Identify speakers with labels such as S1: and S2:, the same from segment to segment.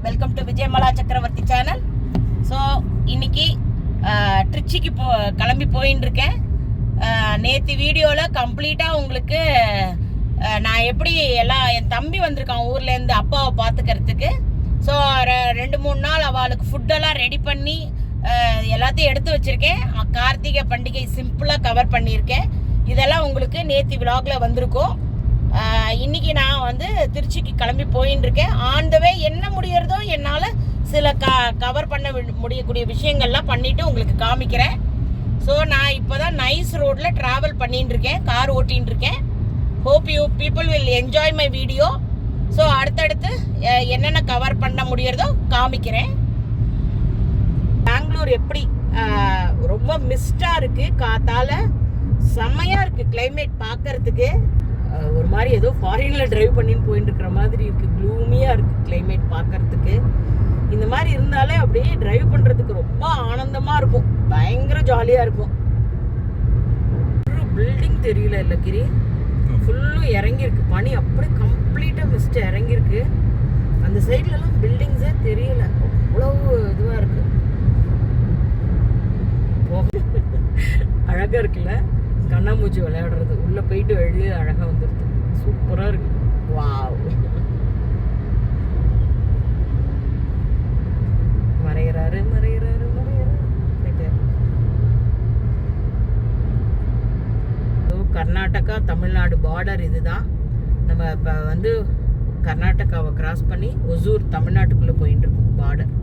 S1: Welcome to விஜயமலா சக்கரவர்த்தி channel. So இன்னைக்கு ட்ரிச்சிக்கு கிளம்பி போயின்னு இருக்கேன். நேற்று வீடியோவில் கம்ப்ளீட்டாக உங்களுக்கு நான் எப்படி எல்லாம் என் தம்பி வந்திருக்கான் ஊர்லேருந்து அப்பாவை பார்த்துக்கிறதுக்கு. ஸோ 2-3 நாள் அவளுக்கு ஃபுட்டெல்லாம் ரெடி பண்ணி எல்லாத்தையும் எடுத்து வச்சுருக்கேன். கார்த்திகை பண்டிகை சிம்பிளாக கவர் பண்ணியிருக்கேன். இதெல்லாம் உங்களுக்கு நேற்று விலாகில் வந்திருக்கும். இன்னைக்கு நான் வந்து திருச்சிக்கு கிளம்பி போயின்னு இருக்கேன். ஆன் த வே என்ன முடியறதோ என்னால் சில கவர் பண்ண முடியக்கூடிய விஷயங்கள்லாம் பண்ணிவிட்டு உங்களுக்கு காமிக்கிறேன். ஸோ நான் இப்போ தான் நைஸ் ரோட்டில் ட்ராவல் பண்ணின்னு இருக்கேன், கார் ஓட்டின்னு இருக்கேன். Hope you people will enjoy my video. So அடுத்தடுத்து என்னென்ன கவர் பண்ண முடியறதோ காமிக்கிறேன். பெங்களூர் எப்படி ரொம்ப மிஸ்டாக இருக்குது, காத்தால செம்மையாக இருக்குது கிளைமேட் பார்க்கறதுக்கு. ஒரு மாதிரி ஏதோ ஃபாரினில் ட்ரைவ் பண்ணின்னு போயின்னு இருக்கிற மாதிரி இருக்குது. க்ளூமியாக இருக்குது கிளைமேட் பார்க்கறதுக்கு. இந்த மாதிரி இருந்தாலே அப்படியே ட்ரைவ் பண்ணுறதுக்கு ரொம்ப ஆனந்தமாக இருக்கும், பயங்கர ஜாலியாக இருக்கும். பில்டிங் தெரியல இல்லை கிரி, ஃபுல்லும் இறங்கியிருக்கு பனி, அப்படியே கம்ப்ளீட்டாக மிஸ்ட் இறங்கியிருக்கு. அந்த சைட்லலாம் பில்டிங்ஸே தெரியல, அவ்வளவு இதுவாக இருக்குது. அழகாக இருக்குல்ல கண்ணாமூச்சி விளையாடுறது, உள்ளே போயிட்டு வெளியே அழகாக வந்துடுது, சூப்பராக இருக்கு. வாவ், மறைகிறாரு மறைகிறாரு மறைகிறாரு. கர்நாடகா தமிழ்நாடு பார்டர் இதுதான். நம்ம இப்போ வந்து கர்நாடகாவை கிராஸ் பண்ணி ஒசூர் தமிழ்நாட்டுக்குள்ளே போயிட்டு இருக்கோம் பார்டர்.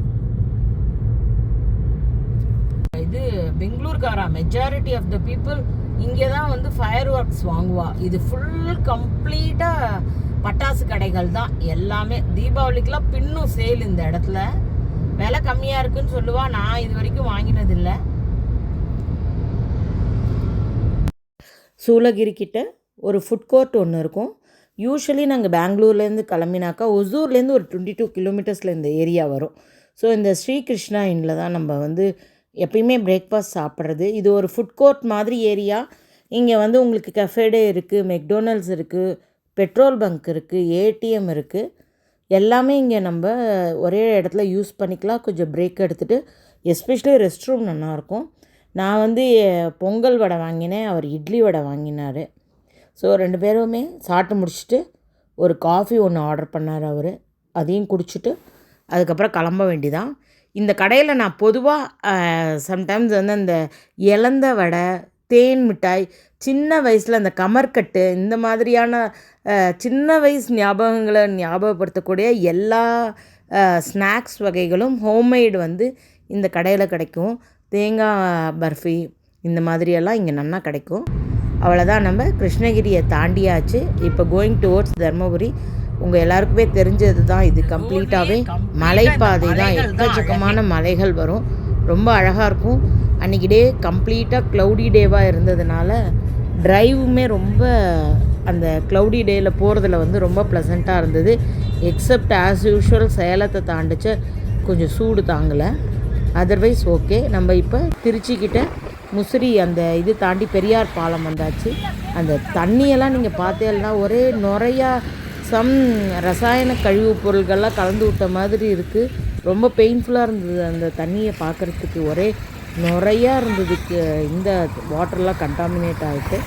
S1: இது பெங்களூர்காரா மெஜாரிட்டி ஆஃப் த பீப்புள் இங்கே தான் வந்து ஃபயர் ஒர்க்ஸ் வாங்குவா. இது ஃபுல் கம்ப்ளீட்டாக பட்டாசு கடைகள் தான் எல்லாமே. தீபாவளிக்கெலாம் பின்னும் சேல் இந்த இடத்துல, விலை கம்மியாக இருக்குன்னு சொல்லுவா. நான் இது வரைக்கும் வாங்கினதில்லை. சூளகிரி கிட்ட ஒரு ஃபுட் கோர்ட் ஒன்று இருக்கும். யூஸ்வலி நாங்கள் பெங்களூர்லேருந்து கிளம்பினாக்கா ஒசூர்லேருந்து ஒரு 22 கிலோமீட்டர்ஸில் இந்த ஏரியா வரும். ஸோ இந்த ஸ்ரீகிருஷ்ணா இன்னில் தான் நம்ம வந்து எப்பயுமே பிரேக்ஃபாஸ்ட் சாப்பிட்றது. இது ஒரு ஃபுட் கோர்ட் மாதிரி ஏரியா. இங்கே வந்து உங்களுக்கு கஃபேடே இருக்குது, மெக்டோனல்ட்ஸ் இருக்குது, பெட்ரோல் பங்க் இருக்குது, ஏடிஎம் இருக்குது. எல்லாமே இங்கே நம்ம ஒரே இடத்துல யூஸ் பண்ணிக்கலாம். கொஞ்சம் பிரேக் எடுத்துகிட்டு, எஸ்பெஷலி ரெஸ்ட் ரூம் நல்லாயிருக்கும். நான் வந்து பொங்கல் வடை வாங்கினேன், அவர் இட்லி வடை வாங்கினார். ஸோ 2 பேருமே சாப்பிட்டு முடிச்சுட்டு ஒரு காஃபி ஒன்று ஆர்டர் பண்ணார் அவர். அதையும் குடிச்சிட்டு அதுக்கப்புறம் கிளம்ப வேண்டிதான். இந்த கடையில் நான் பொதுவாக சம்டைம்ஸ் வந்து அந்த இலந்த வடை, தேன் மிட்டாய், சின்ன வயசில் அந்த கமர்கட்டு, இந்த மாதிரியான சின்ன வயசு ஞாபகங்களை ஞாபகப்படுத்தக்கூடிய எல்லா ஸ்நாக்ஸ் வகைகளும் ஹோம்மேடு வந்து இந்த கடையில் கிடைக்கும். தேங்காய் பர்ஃபி இந்த மாதிரியெல்லாம் இங்கே நல்லா கிடைக்கும். அவ்வளோதான், நம்ம கிருஷ்ணகிரியை தாண்டியாச்சு. இப்போ கோயிங் டுவோர்ட்ஸ் தர்மபுரி. உங்கள் எல்லாருக்குமே தெரிஞ்சது தான், இது கம்ப்ளீட்டாகவே மலைப்பாதை தான். எக்கச்சக்கமான மலைகள் வரும், ரொம்ப அழகாக இருக்கும். அன்றைக்கி டே கம்ப்ளீட்டாக க்ளவுடி டேவாக இருந்ததுனால ட்ரைவுமே ரொம்ப அந்த க்ளவுடி டேயில் போகிறதுல வந்து ரொம்ப ப்ளசண்ட்டாக இருந்தது. எக்ஸப்ட் ஆஸ் யூஷுவல் சேலத்தை தாண்டிச்ச கொஞ்சம் சூடு தாங்கலை, அதர்வைஸ் ஓகே. நம்ம இப்போ திருச்சிக்கிட்ட முசிறி அந்த இது தாண்டி பெரியார் பாலம் வந்தாச்சு. அந்த தண்ணியெல்லாம் நீங்கள் பார்த்தீங்கன்னா ஒரே நுறையா ரசாயன கழிவுப் பொருள்கள்லாம் கலந்து விட்ட மாதிரி இருக்குது. ரொம்ப பெயின்ஃபுல்லாக இருந்தது அந்த தண்ணியை பார்க்குறதுக்கு, ஒரே நுறையாக இருந்ததுக்கு. இந்த வாட்டர்லாம் கண்டாமினேட் ஆகிட்டு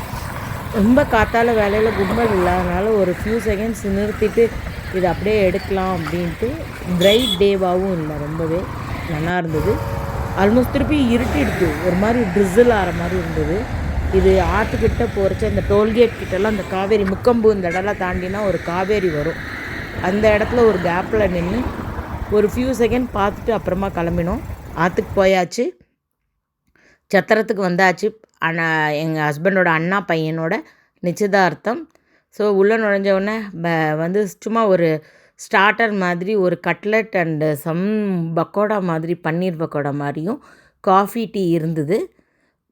S1: ரொம்ப காத்தால வேலையில் கும்பல் இல்லாதனால ஒரு ஃபியூ செகண்ட்ஸ் நிறுத்திட்டு இதை அப்படியே எடுக்கலாம் அப்படின்ட்டு. பிரைட் டேவாகவும் இல்லை, ரொம்பவே நல்லா இருந்தது. ஆல்மோஸ்ட் திருப்பி இருட்டிடுது, ஒரு மாதிரி ட்ரிசில் ஆகிற மாதிரி இருந்தது. இது ஆற்றுக்கிட்ட போகிறச்ச இந்த டோல்கேட் கிட்டலாம் அந்த காவேரி முக்கம்பு இந்த இடம்லாம் தாண்டினா ஒரு காவேரி வரும். அந்த இடத்துல ஒரு கேப்பில் நின்று ஒரு ஃபியூ செகண்ட் பார்த்துட்டு அப்புறமா கிளம்பினோம். ஆற்றுக்கு போயாச்சு, சத்திரத்துக்கு வந்தாச்சு. எங்கள் ஹஸ்பண்டோட அண்ணா பையனோட நிச்சயதார்த்தம். ஸோ உள்ளே நுழைஞ்சவுடனே வந்து சும்மா ஒரு ஸ்டார்டர் மாதிரி ஒரு கட்லெட் அண்டு சம் பக்கோடா மாதிரி, பன்னீர் பக்கோடா மாதிரியும் காஃபி டீ இருந்தது.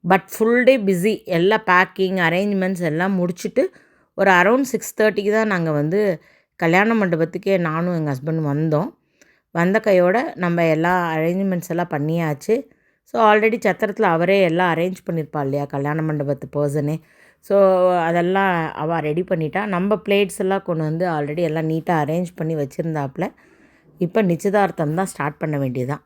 S1: பட் ஃபுல் டே பிஸி, எல்லா பேக்கிங் அரேஞ்ச்மெண்ட்ஸ் எல்லாம் முடிச்சுட்டு ஒரு அரௌண்ட் 6:30க்கு தான் நாங்கள் வந்து கல்யாண மண்டபத்துக்கே நானும் எங்கள் ஹஸ்பண்ட் வந்தோம். வந்த கையோட நம்ம எல்லா அரேஞ்ச்மெண்ட்ஸ் எல்லாம் பண்ணியாச்சு. ஸோ ஆல்ரெடி சத்திரத்தில் அவரே எல்லாம் அரேஞ்ச் பண்ணியிருப்பா இல்லையா, கல்யாண மண்டபத்து பர்சனே. ஸோ அதெல்லாம் அவள் ரெடி பண்ணிட்டா. நம்ம பிளேட்ஸ் எல்லாம் கொண்டு வந்து ஆல்ரெடி எல்லாம் நீட்டாக அரேஞ்ச் பண்ணி வச்சுருந்தாப்புல. இப்போ நிச்சயதார்த்தம் தான் ஸ்டார்ட் பண்ண வேண்டியதான்.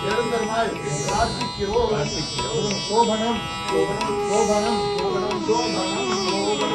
S2: நிரந்தரமாய் பிரார்த்திக்கிறோம். சோபனம் சோபனம் சோபனம் சோபனம் சோபனம்